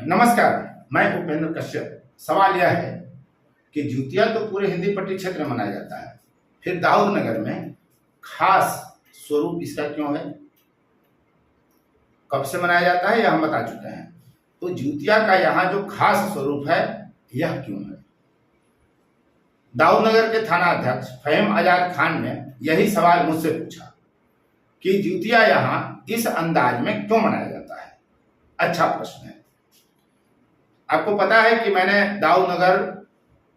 नमस्कार, मैं उपेंद्र कश्यप। सवाल यह है कि जिउतिया तो पूरे हिंदी पट्टी क्षेत्र में मनाया जाता है, फिर दाऊद नगर में खास स्वरूप इसका क्यों है? कब से मनाया जाता है यह हम बता चुके हैं। तो जिउतिया का यहाँ जो खास स्वरूप है यह क्यों है? दाऊद नगर के थाना अध्यक्ष फहीम आजाद खान ने यही सवाल मुझसे पूछा कि जिउतिया यहाँ इस अंदाज में क्यों मनाया जाता है। अच्छा प्रश्न है। आपको पता है कि मैंने दाऊद नगर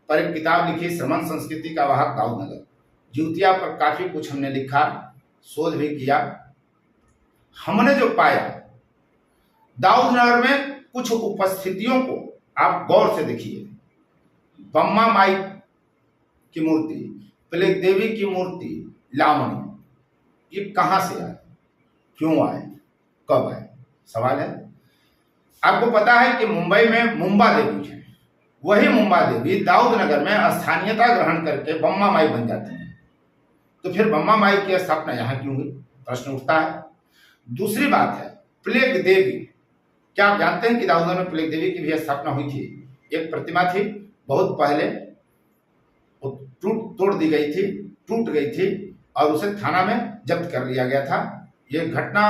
पर एक किताब लिखी, श्रमण संस्कृति का वाहक दाऊद नगर। जिउतिया पर काफी कुछ हमने लिखा, शोध भी किया। हमने जो पाया, दाऊद नगर में कुछ उपस्थितियों को आप गौर से देखिए। बम्मा माई की मूर्ति, प्लेग देवी की मूर्ति, लावणी, ये कहां से आए, क्यों आए, कब आए? सवाल है। आपको पता है कि मुंबई में मुंबा देवी है, वही मुंबा देवी दाऊद नगर में स्थानीयता ग्रहण करके बम्मा माई बन जाती है। तो फिर बम्मा माई की स्थापना यहाँ क्यों हुई, प्रश्न उठता है। दूसरी बात है प्लेग देवी। क्या आप जानते हैं कि दाऊद नगर में प्लेग देवी की भी स्थापना हुई थी? एक प्रतिमा थी, बहुत पहले वो तोड़ दी गई थी, टूट गई थी और उसे थाना में जब्त कर लिया गया था। यह घटना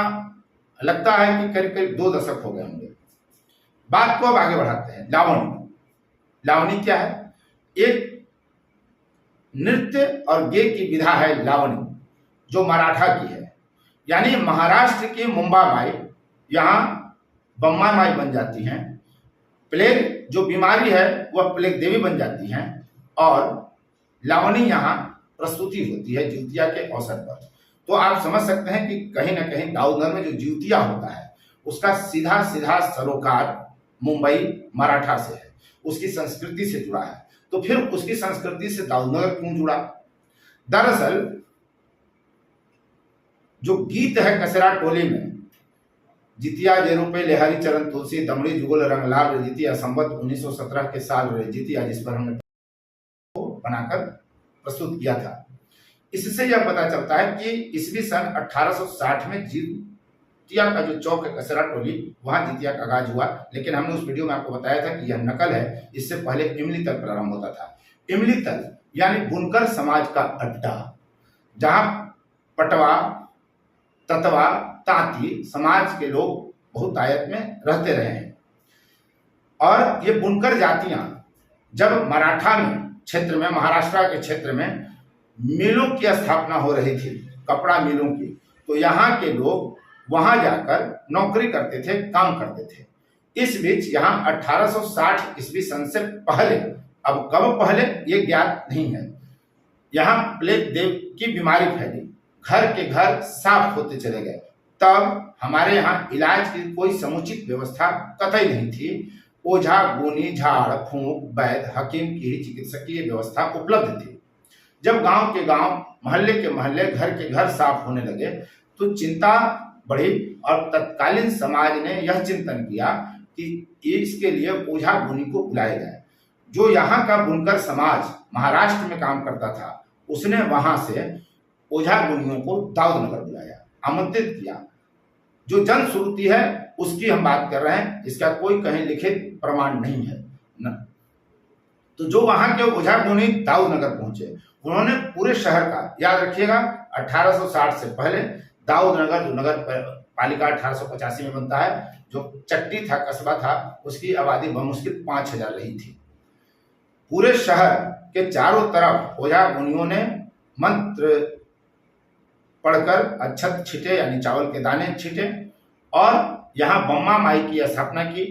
लगता है कि करीब करीब 2 दशक हो गए होंगे। बात को अब आगे बढ़ाते हैं। लावणी, लावणी क्या है? एक नृत्य और गे की विधा है लावणी, जो मराठा की है। यानी महाराष्ट्र की मुंबा माई यहाँ बम्मा माई बन जाती हैं। प्लेग जो बीमारी है वह प्लेग देवी बन जाती हैं और लावणी यहाँ प्रस्तुति होती है जिउतिया के अवसर पर। तो आप समझ सकते हैं कि कहीं ना कहीं दाऊद नगर में जो जिउतिया होता है उसका सीधा सीधा सरोकार मुंबई मराठा से है, उसकी संस्कृति से जुड़ा है। तो फिर उसकी संस्कृति से दाऊद नगर क्यों जुड़ा? दरअसल जो गीत है कसेरा टोली में, जितिया जे रूपे लेहरी चरण तुलसी दमड़ी जुगल रंग लाल रे जितिया संवत 1917 के साल रे जितिया, जिस पर हमने बनाकर प्रस्तुत किया था, इससे यह पता चलता है कि ईस्वी सन 1860 में जितिया का जो चौक है कसेरा टोली, वहां जितिया का आगाज हुआ। लेकिन हमने उस वीडियो में आपको बताया था कि यह नकल है, इससे पहले इमली तल प्रारंभ होता था। इमली तल यानी बुनकर समाज का अड्डा, जहां पटवा, ततवा, तांती समाज के लोग बहुतायत में रहते रहे हैं। और ये बुनकर जातियां जब मराठा में क्षेत्र में, महाराष्ट्र के क्षेत्र में मिलों की स्थापना हो रही थी, कपड़ा मिलों की, तो यहाँ के लोग वहां जाकर नौकरी करते थे, काम करते थे। इस बीच यहाँ 1860 ईस्वी सन से पहले, अब कब पहले ये ज्ञात नहीं है, यहाँ प्लेग देव की बीमारी फैली, घर के घर साफ होते चले गए। तब हमारे यहाँ इलाज की कोई समुचित व्यवस्था कतई नहीं थी। ओझा गुनी, झाड़ फूंक, वैद्य, हकीम की ही चिकित्सकीय व्यवस्था उपलब्ध थी। जब गांव के गांव, महल्ले के महल्ले, घर के घर साफ होने लगे तो चिंता बढ़ी और तत्कालीन समाज ने यह चिंतन किया कि इसके लिए ओझा गुनी को बुलाया जाए। जो यहाँ का बुनकर समाज महाराष्ट्र में काम करता था, उसने वहां से ओझा गुनियों को दाऊद नगर बुलाया, आमंत्रित किया। जो जनश्रुति है उसकी हम बात कर रहे हैं, इसका कोई कहीं लिखित प्रमाण नहीं है न। तो जो वहां के ओझा गुनी दाऊद नगर पहुंचे, उन्होंने पूरे शहर का, याद रखिएगा 1860 से पहले दाऊद नगर, जो नगर पालिका 1885 में बनता है, जो चट्टी था, कस्बा था, उसकी आबादी बमुश्किल 5000 रही थी। पूरे शहर के चारों तरफ ओझा गुनियों ने मंत्र पढ़कर अक्षत छिटे, यानी चावल के दाने छिटे, और यहाँ बम्मा माई की स्थापना की।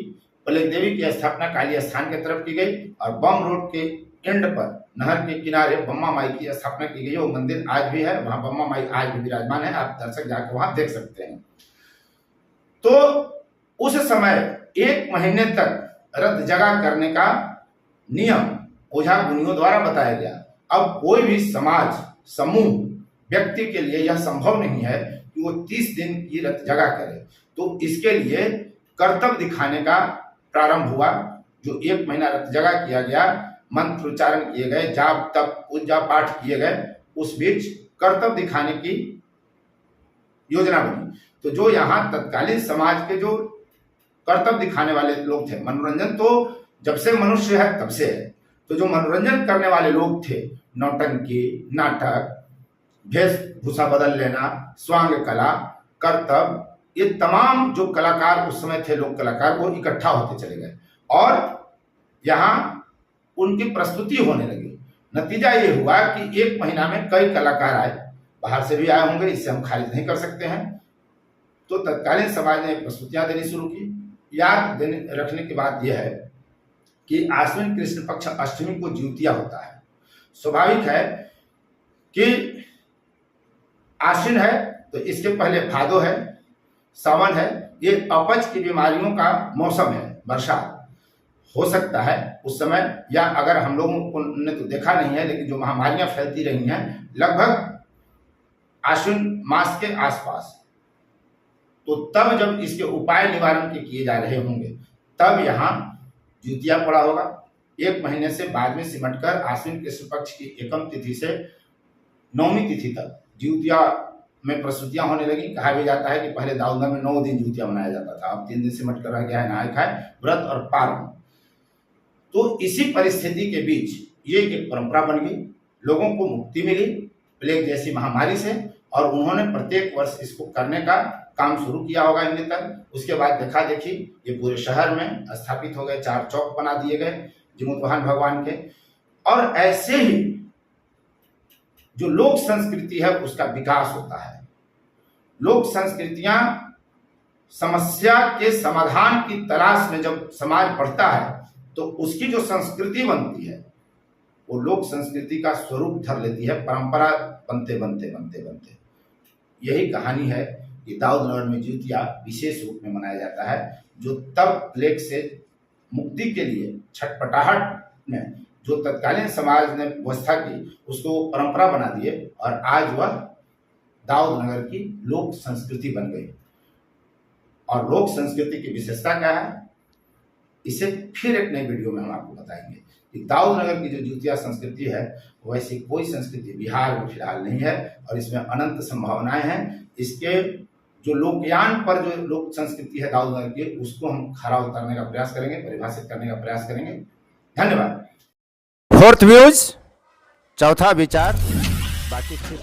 प्लेग देवी की स्थापना काली स्थान की तरफ की गई और बम रोड के एंड पर, नहर के किनारे बम्मा माई की स्थापना की गई। वो मंदिर आज भी है, वहां बम्मा माई आज भी विराजमान है, आप दर्शक जाकर वहां देख सकते हैं। तो उस समय 1 महीने तक रथ जगह करने का नियम ओझा गुनियों द्वारा बताया गया। अब कोई भी समाज, समूह, व्यक्ति के लिए यह संभव नहीं है कि वो 30 दिन की रथ जगह करे। तो इसके लिए कर्तव्य दिखाने का प्रारंभ हुआ। जो 1 महीना रथ जगह किया गया, मंत्र उच्चारण किए गए, जाप तप पूजा पाठ किए गए, उस बीच कर्तव्य दिखाने की योजना बनी। तो जो यहाँ तत्कालीन समाज के जो करतब दिखाने वाले लोग थे। मनोरंजन तो जब से मनुष्य है तब से है। तो जो मनोरंजन करने वाले लोग थे, नौटंकी, नाटक, वेशभूषा बदल लेना, स्वांग कला, करतब, ये तमाम जो कलाकार उस समय थे, लोक कलाकार, वो इकट्ठा होते चले गए और यहाँ उनकी प्रस्तुति होने लगी। नतीजा ये हुआ कि एक महीना में कई कलाकार आए, बाहर से भी आए होंगे, इससे हम खारिज नहीं कर सकते हैं। तो तत्कालीन समाज ने प्रस्तुतियां देनी शुरू की। याद रखने की बात यह है कि आश्विन कृष्ण पक्ष अष्टमी को ज्योतिया होता है। स्वाभाविक है कि आश्विन है तो इसके पहले भादो है, सावन है, ये अपच की बीमारियों का मौसम है, बरसात हो सकता है उस समय, या अगर हम लोगों ने तो देखा नहीं है, लेकिन जो महामारियां फैलती रही हैं लगभग आश्विन मास के आसपास, तो तब जब इसके उपाय निवारण के किए जा रहे होंगे तब यहाँ ज्योतिया पड़ा होगा। एक महीने से बाद में सिमटकर आश्विन कृष्ण पक्ष की एकम तिथि से नौवीं तिथि तक ज्योतिया में प्रस्तुतियां होने लगी। कहा भी जाता है कि पहले दाऊदनगर में 9 दिन ज्योतिया मनाया जाता था, अब 3 दिन सिमट कर रह गया है नहाय खाए, व्रत और पारण। तो इसी परिस्थिति के बीच ये एक परंपरा बन गई, लोगों को मुक्ति मिली प्लेग जैसी महामारी से, और उन्होंने प्रत्येक वर्ष इसको करने का काम शुरू किया होगा इनने तक। उसके बाद देखा देखी ये पूरे शहर में स्थापित हो गए, 4 चौक बना दिए गए जिमुतवाहन भगवान के। और ऐसे ही जो लोक संस्कृति है उसका विकास होता है। लोक संस्कृतियां समस्या के समाधान की तलाश में जब समाज बढ़ता है तो उसकी जो संस्कृति बनती है वो लोक संस्कृति का स्वरूप धर लेती है, परंपरा बनते बनते बनते बनते। यही कहानी है कि दाऊदनगर में ज्योतिया विशेष रूप में मनाया जाता है, जो तब प्लेग से मुक्ति के लिए छटपटाहट में जो तत्कालीन समाज ने व्यवस्था की उसको परंपरा बना दिए, और आज वह दाऊदनगर की लोक संस्कृति बन गई। और लोक संस्कृति की विशेषता क्या है, इसे फिर एक नई वीडियो में हम आपको बताएंगे कि दाऊदनगर की जो ज्योतिया संस्कृति है वैसी कोई संस्कृति बिहार में फिलहाल नहीं है, और इसमें अनंत संभावनाएं हैं। इसके जो लोकयान पर जो लोक संस्कृति है दाऊदनगर की, उसको हम खरा उतारने का प्रयास करेंगे, परिभाषित करने का प्रयास करेंगे। धन्यवाद। फोर्थ व्यूज, चौथा विचार, बाकी फिर